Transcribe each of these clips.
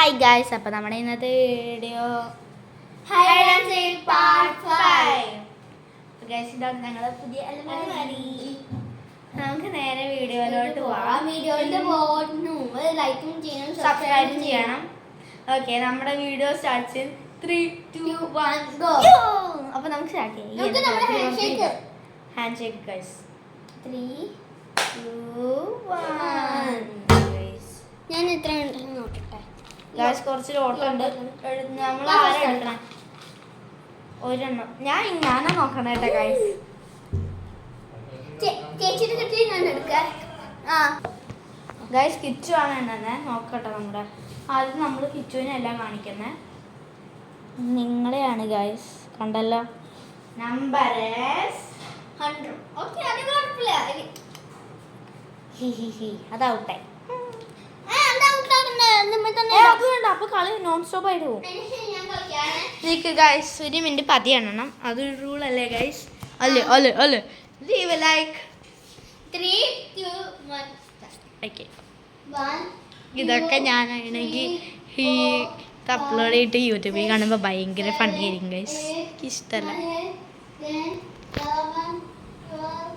Hi guys, അപ്പോൾ നമ്മുടെ ഇന്നത്തെ വീഡിയോ ഇതാണ് ഞങ്ങളുടെ പുതിയ അലമാരി. നമുക്ക് നേരെ വീഡിയോയിലോട്ട് പോവാം. ലൈക്കും ചെയ്യണം, സബ്സ്ക്രൈബും ചെയ്യണം. ഓക്കെ, നമ്മുടെ വീഡിയോ സ്റ്റാർട്ട് 3, 2, 1 ഗോ. അപ്പോൾ നമുക്ക് സ്റ്റാർട്ട് ചെയ്യാം. Hand shake guys. 3, 2, 1. ഞാൻ എത്ര ഉണ്ടെന്ന് നോക്കട്ടെ ഗായ്സ്. കുറച്ച് ഓട്ടമുണ്ട്. നമ്മൾ ആരാ എടുക്കണം? ഒരെണ്ണം ഞാനാ നോക്കണം കേട്ടോ ഗായ്സ്. ചേച്ചിയുടെ കിട്ടി ഞാൻ എടുക്കാം. ഗായ്സ്, കിച്ചു ആണ് എന്നെ നോക്കട്ടെ. നമ്മുടെ ആദ്യം നമ്മൾ കിച്ചുവിനെ എല്ലാം കാണിക്കുന്നത് നിങ്ങളെയാണ് ഗായ്സ്. കണ്ടല്ലോ, നമ്പർ 100. ഓക്കെ, അത് കുഴപ്പമില്ല. അതാവട്ടെ. അപ്പൊ കളി നോൺ സ്റ്റോപ്പ് ആയിട്ട് പോകും. ഗൈസ്, ഒരു മിനിറ്റ് പതി എണ്ണണം. അതൊരു റൂൾ അല്ലേ ഗൈസ്? അല്ലേ ലീവ് ലൈക്ക് 3, 2, 1. ഓക്കെ, ഇതൊക്കെ ഞാനാണെങ്കിൽ ഈ അപ്ലോഡ് ചെയ്തിട്ട് യൂട്യൂബിൽ കാണുമ്പോൾ ഭയങ്കര ഫണ്ണിയായിരിക്കും ഗൈസ്. എനിക്ക് ഇഷ്ടമല്ല. 11, 12,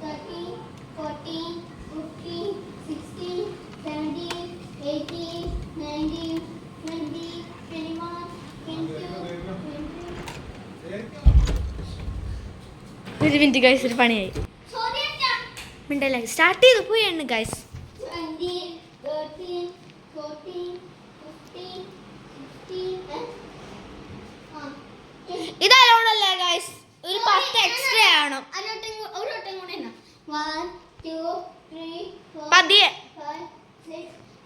13, 14, 15, 16, 17, 18, 19, 20, 21, 22, 23. ഒരു മിനിറ്റ് ഗൈസ്, ഒരു പണിയായി. മിണ്ടല്ല, സ്റ്റാർട്ട് ചെയ്ത് പോയി എണ്ണ ഗൈസ്. 20, 13, 14, 15, 16. ഇത് അലോണല്ലേ ഗൈസ്? ഒരു 10 എക്സ്ട്രാ ആവണം. ഒരു വട്ടം കൂടെ 1, 2, 3, 4, പതിയെ 5, 6,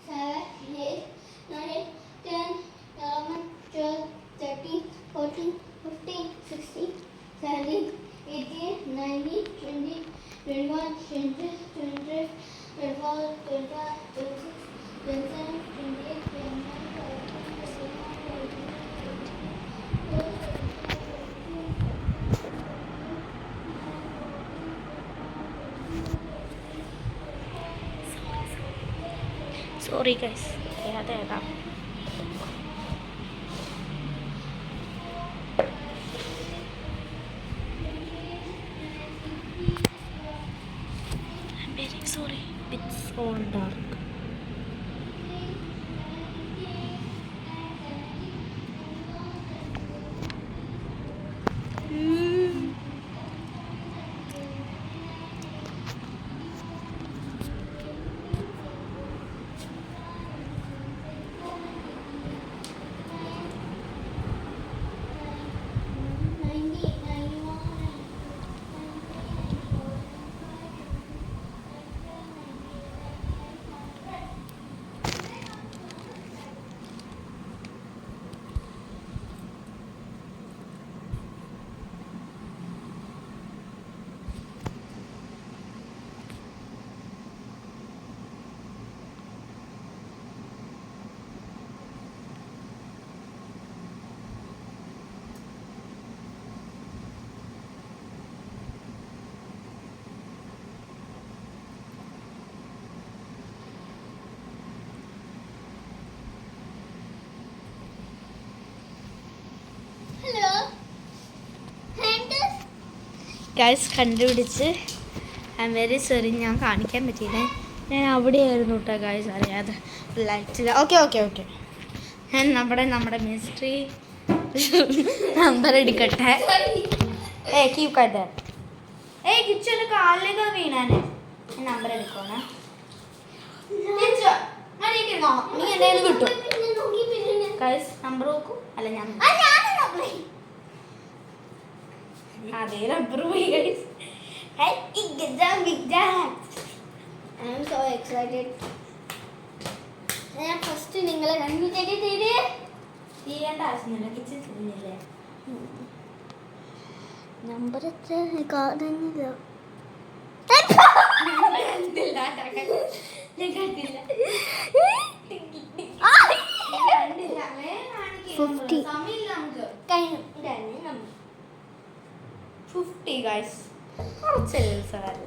7, 8, 9, 10, 11, 12, 13, 14, 15, 16, 17, 18, 19, 20, 21, 22, 23, 24, 25, 26, 27, 28, 29, 30, 31, 32. സോറി ഗൈസ്, ഏതാ very sorry, it's so dark. Guys, കണ്ടുപിടിച്ച്. ഐ എം വെരി സോറി, ഞാൻ കാണിക്കാൻ പറ്റിയില്ല. ഞാൻ അവിടെയായിരുന്നു കേട്ടോ ഗൈസ്, അറിയാതെ ലൈറ്റില്ല. ഓക്കെ, ഞാൻ നമ്മുടെ മിസ്റ്ററി നമ്പർ എടുക്കട്ടെ. കീപ്പ് കിച്ചൻ്റെ കാലിലേക്ക് വീണാനെ നമ്പർ എടുക്കണേ. നീ എൻ്റെ കിട്ടും ഗൈസ്. നമ്പർ നോക്കൂ. അല്ല, ഞാൻ അതേ നമ്പർ പോയി guys. I am so excited. ഞാൻ ഫസ്റ്റ് നിങ്ങളെ ചെയ്യേണ്ട ആവശ്യമില്ല. കിച്ചൺ ചെയ്യുന്നില്ലേ? നമ്പർ എത്ര കാണുന്നില്ല. ഗൈസ്, കുറച്ച് രസമല്ല.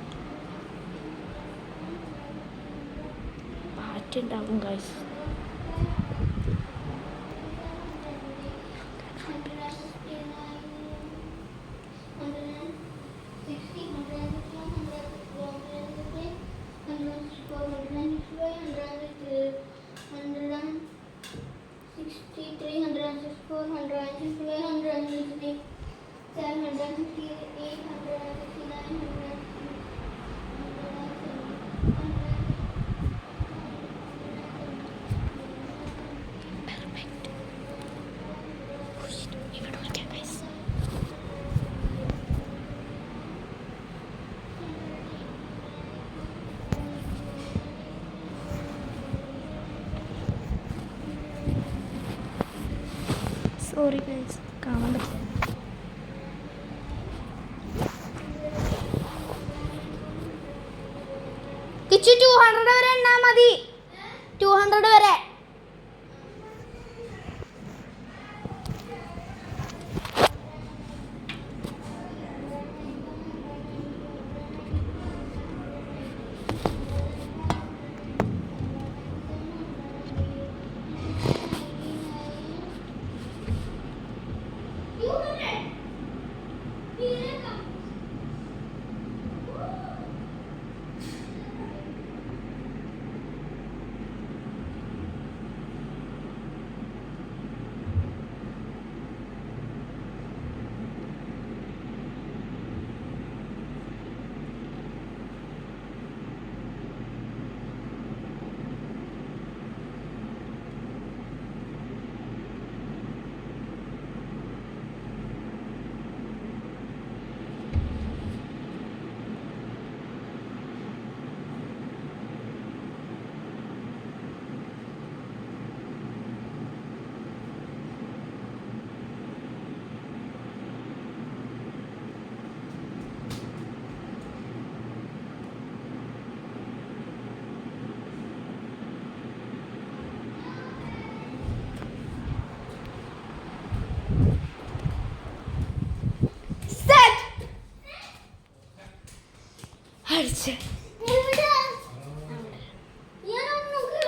ഉണ്ടാവും ഗൈസ്. സോറി ഗൈസ്, കാണാൻ പറ്റില്ല. കിച്ചു 200 വരെ എണ്ണാ മതി. 200 വരെ.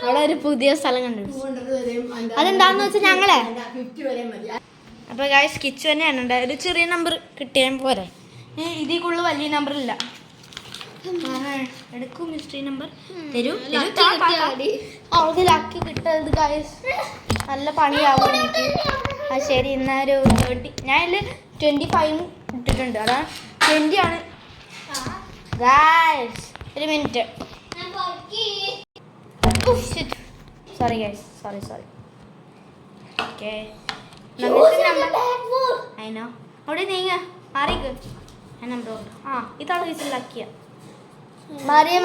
അവിടെ ഒരു പുതിയ സ്ഥലം കണ്ടു. അതെന്താന്ന് വെച്ചാൽ ഞങ്ങളെ അപ്പൊ ഗൈസ് കിച്ചു തന്നെയാണ് ഒരു ചെറിയ നമ്പർ കിട്ടിയാൽ പോരെ. ഇതിൽ കൂടുതൽ വലിയ നമ്പർ ഇല്ല. എടുക്കൂ മിസ്റ്ററി നമ്പർ തരൂ. അവർക്ക് ലക്കി കിട്ടത് ഗൈസ് നല്ല പണിയാവും എനിക്ക്. ആ ശരി, എന്നാ ഒരു 30. ഞാൻ ഇതിൽ 25 ഇട്ടിട്ടുണ്ട്. അതാണ് 20 ആണ് ഗൈസ്. ഒരു minute. Sorry guys, sorry. Okay, അതിനോ അവിടെ നീങ്ങ മാറിക്ക്. ആ നമ്പർ ആ ഇതാണ് ഗൈസ് ലക്കിയ. മാറിയ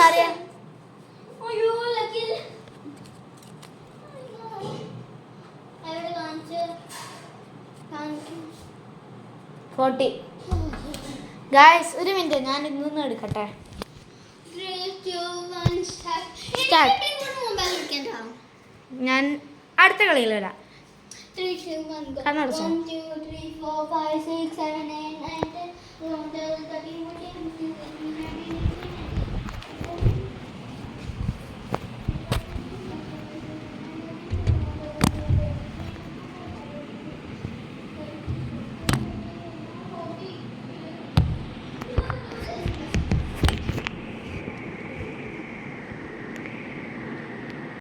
40. ഗൈസ് ഒരു മിനിറ്റ്, ഞാൻ ഇന്നൊന്നും എടുക്കട്ടെ. ഞാൻ അടുത്ത കളിയിൽ വരാം. 3, 2, 1, go. കണ്ണടച്ചോ? 1, 2, 3, 4, 5, 6, 7, 8, 9, 10, 11, 12, 13, 14, 15,